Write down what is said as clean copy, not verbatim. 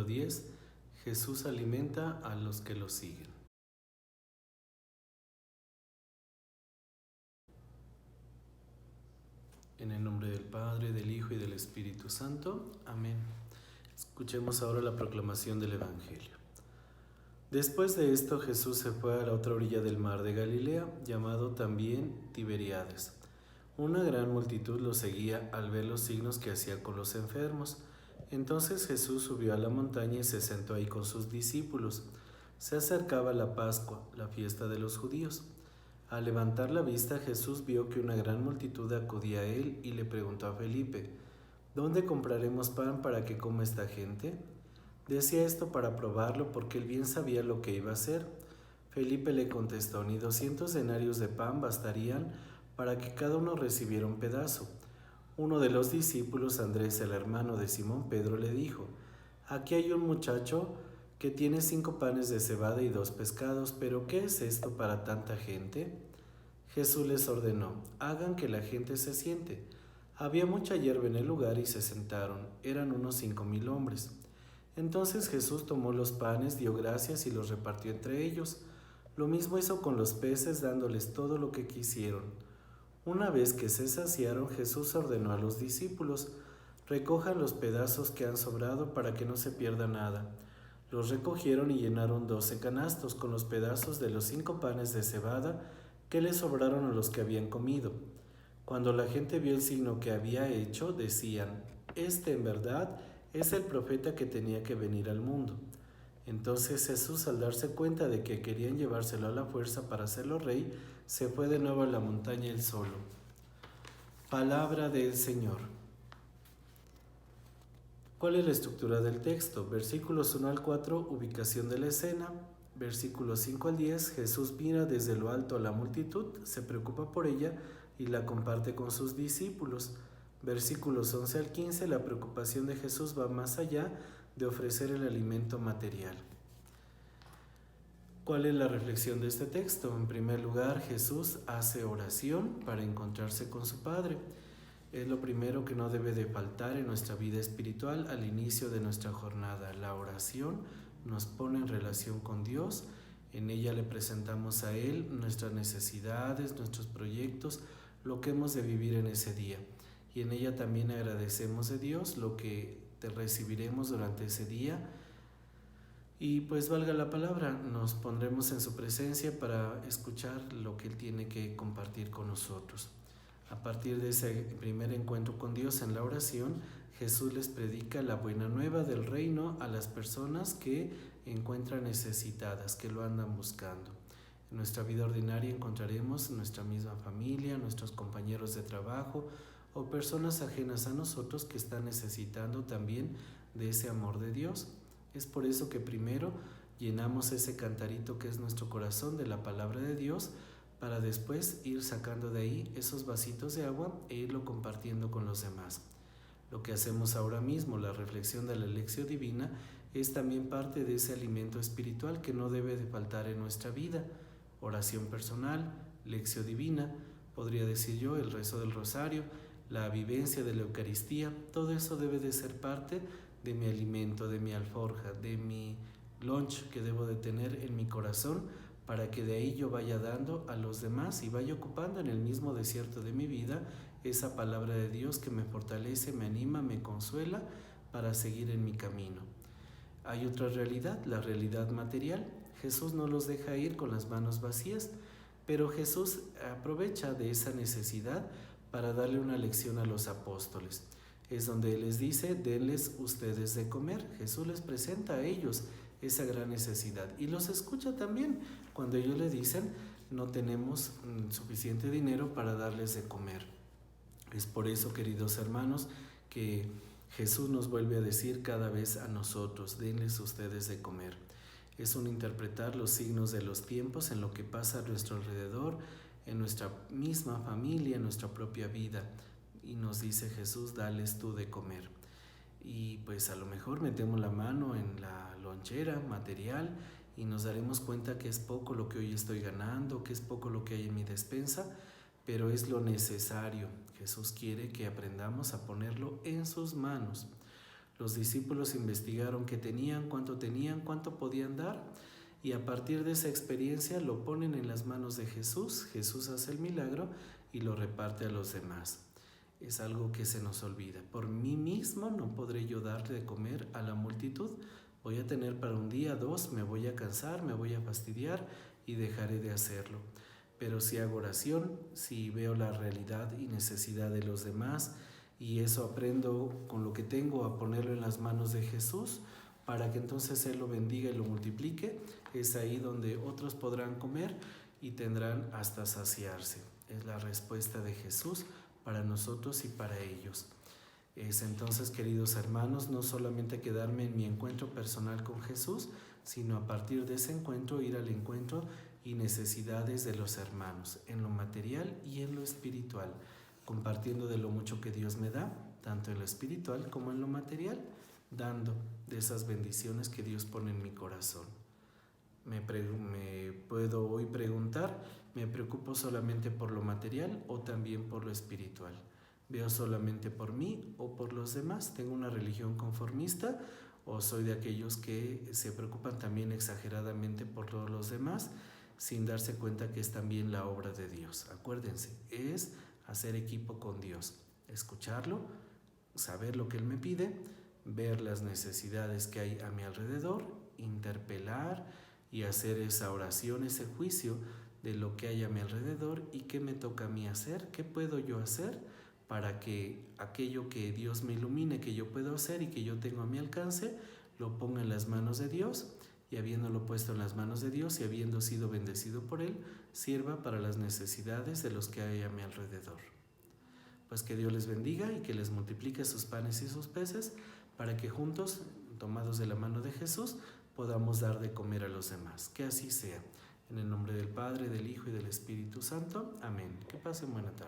10. Jesús alimenta a los que lo siguen. En el nombre del Padre, del Hijo y del Espíritu Santo. Amén. Escuchemos ahora la proclamación del Evangelio. Después de esto, Jesús se fue a la otra orilla del mar de Galilea, llamado también Tiberíades. Una gran multitud lo seguía al ver los signos que hacía con los enfermos. Entonces Jesús subió a la montaña y se sentó ahí con sus discípulos. Se acercaba la Pascua, la fiesta de los judíos. Al levantar la vista, Jesús vio que una gran multitud acudía a él y le preguntó a Felipe: ¿Dónde compraremos pan para que coma esta gente? Decía esto para probarlo, porque él bien sabía lo que iba a hacer. Felipe le contestó: ni 200 denarios de pan bastarían para que cada uno recibiera un pedazo. Uno de los discípulos, Andrés, el hermano de Simón Pedro, le dijo: aquí hay un muchacho que tiene 5 panes de cebada y 2 pescados, pero ¿qué es esto para tanta gente? Jesús les ordenó: hagan que la gente se siente. Había mucha hierba en el lugar y se sentaron. Eran unos 5,000 hombres. Entonces Jesús tomó los panes, dio gracias y los repartió entre ellos. Lo mismo hizo con los peces, dándoles todo lo que quisieron. Una vez que se saciaron, Jesús ordenó a los discípulos: recojan los pedazos que han sobrado para que no se pierda nada. Los recogieron y llenaron 12 canastos con los pedazos de los 5 panes de cebada que les sobraron a los que habían comido. Cuando la gente vio el signo que había hecho, decían: este en verdad es el profeta que tenía que venir al mundo. Entonces Jesús, al darse cuenta de que querían llevárselo a la fuerza para hacerlo rey, se fue de nuevo a la montaña él solo. Palabra del Señor. ¿Cuál es la estructura del texto? Versículos 1 al 4, ubicación de la escena. Versículos 5 al 10, Jesús mira desde lo alto a la multitud, se preocupa por ella y la comparte con sus discípulos. Versículos 11 al 15, la preocupación de Jesús va más allá de ofrecer el alimento material. ¿Cuál es la reflexión de este texto? En primer lugar, Jesús hace oración para encontrarse con su Padre. Es lo primero que no debe de faltar en nuestra vida espiritual al inicio de nuestra jornada. La oración nos pone en relación con Dios. En ella le presentamos a Él nuestras necesidades, nuestros proyectos, lo que hemos de vivir en ese día. Y en ella también agradecemos de Dios lo que te recibiremos durante ese día. Y pues valga la palabra, nos pondremos en su presencia para escuchar lo que Él tiene que compartir con nosotros. A partir de ese primer encuentro con Dios en la oración, Jesús les predica la buena nueva del reino a las personas que encuentran necesitadas, que lo andan buscando. En nuestra vida ordinaria encontraremos nuestra misma familia, nuestros compañeros de trabajo o personas ajenas a nosotros que están necesitando también de ese amor de Dios. Es por eso que primero llenamos ese cantarito que es nuestro corazón de la palabra de Dios, para después ir sacando de ahí esos vasitos de agua e irlo compartiendo con los demás. Lo que hacemos ahora mismo, la reflexión de la lección divina, es también parte de ese alimento espiritual que no debe de faltar en nuestra vida. Oración personal, lección divina, podría decir yo, el rezo del rosario, la vivencia de la Eucaristía, todo eso debe de ser parte de mi alimento, de mi alforja, de mi lunch que debo de tener en mi corazón, para que de ahí yo vaya dando a los demás y vaya ocupando en el mismo desierto de mi vida esa palabra de Dios que me fortalece, me anima, me consuela para seguir en mi camino. Hay otra realidad, la realidad material. Jesús no los deja ir con las manos vacías, pero Jesús aprovecha de esa necesidad para darle una lección a los apóstoles. Es donde Él les dice: denles ustedes de comer. Jesús les presenta a ellos esa gran necesidad y los escucha también cuando ellos le dicen: no tenemos suficiente dinero para darles de comer. Es por eso, queridos hermanos, que Jesús nos vuelve a decir cada vez a nosotros: denles ustedes de comer. Es un interpretar los signos de los tiempos en lo que pasa a nuestro alrededor, en nuestra misma familia, en nuestra propia vida. Y nos dice Jesús: dales tú de comer. Y pues a lo mejor metemos la mano en la lonchera material y nos daremos cuenta que es poco lo que hoy estoy ganando, que es poco lo que hay en mi despensa, pero es lo necesario. Jesús quiere que aprendamos a ponerlo en sus manos. Los discípulos investigaron qué tenían, cuánto podían dar, y a partir de esa experiencia lo ponen en las manos de Jesús. Jesús hace el milagro y lo reparte a los demás. Es algo que se nos olvida. Por mí mismo no podré yo darle de comer a la multitud. Voy a tener para un día, 2, me voy a cansar, me voy a fastidiar y dejaré de hacerlo. Pero si hago oración, si veo la realidad y necesidad de los demás, y eso aprendo con lo que tengo a ponerlo en las manos de Jesús, para que entonces Él lo bendiga y lo multiplique, es ahí donde otros podrán comer y tendrán hasta saciarse. Es la respuesta de Jesús para nosotros y para ellos. Es entonces, queridos hermanos, no solamente quedarme en mi encuentro personal con Jesús, sino a partir de ese encuentro ir al encuentro y necesidades de los hermanos, en lo material y en lo espiritual, compartiendo de lo mucho que Dios me da, tanto en lo espiritual como en lo material, dando de esas bendiciones que Dios pone en mi corazón. Me puedo hoy preguntar, ¿me preocupo solamente por lo material o también por lo espiritual? ¿Veo solamente por mí o por los demás? ¿Tengo una religión conformista o soy de aquellos que se preocupan también exageradamente por todos los demás sin darse cuenta que es también la obra de Dios? Acuérdense, es hacer equipo con Dios, escucharlo, saber lo que Él me pide, ver las necesidades que hay a mi alrededor, interpelar y hacer esa oración, ese juicio de lo que hay a mi alrededor y qué me toca a mí hacer, qué puedo yo hacer para que aquello que Dios me ilumine, que yo puedo hacer y que yo tengo a mi alcance, lo ponga en las manos de Dios, y habiéndolo puesto en las manos de Dios y habiendo sido bendecido por Él, sirva para las necesidades de los que hay a mi alrededor. Pues que Dios les bendiga y que les multiplique sus panes y sus peces, para que juntos, tomados de la mano de Jesús, podamos dar de comer a los demás. Que así sea. En el nombre del Padre, del Hijo y del Espíritu Santo. Amén. Que pasen buena tarde.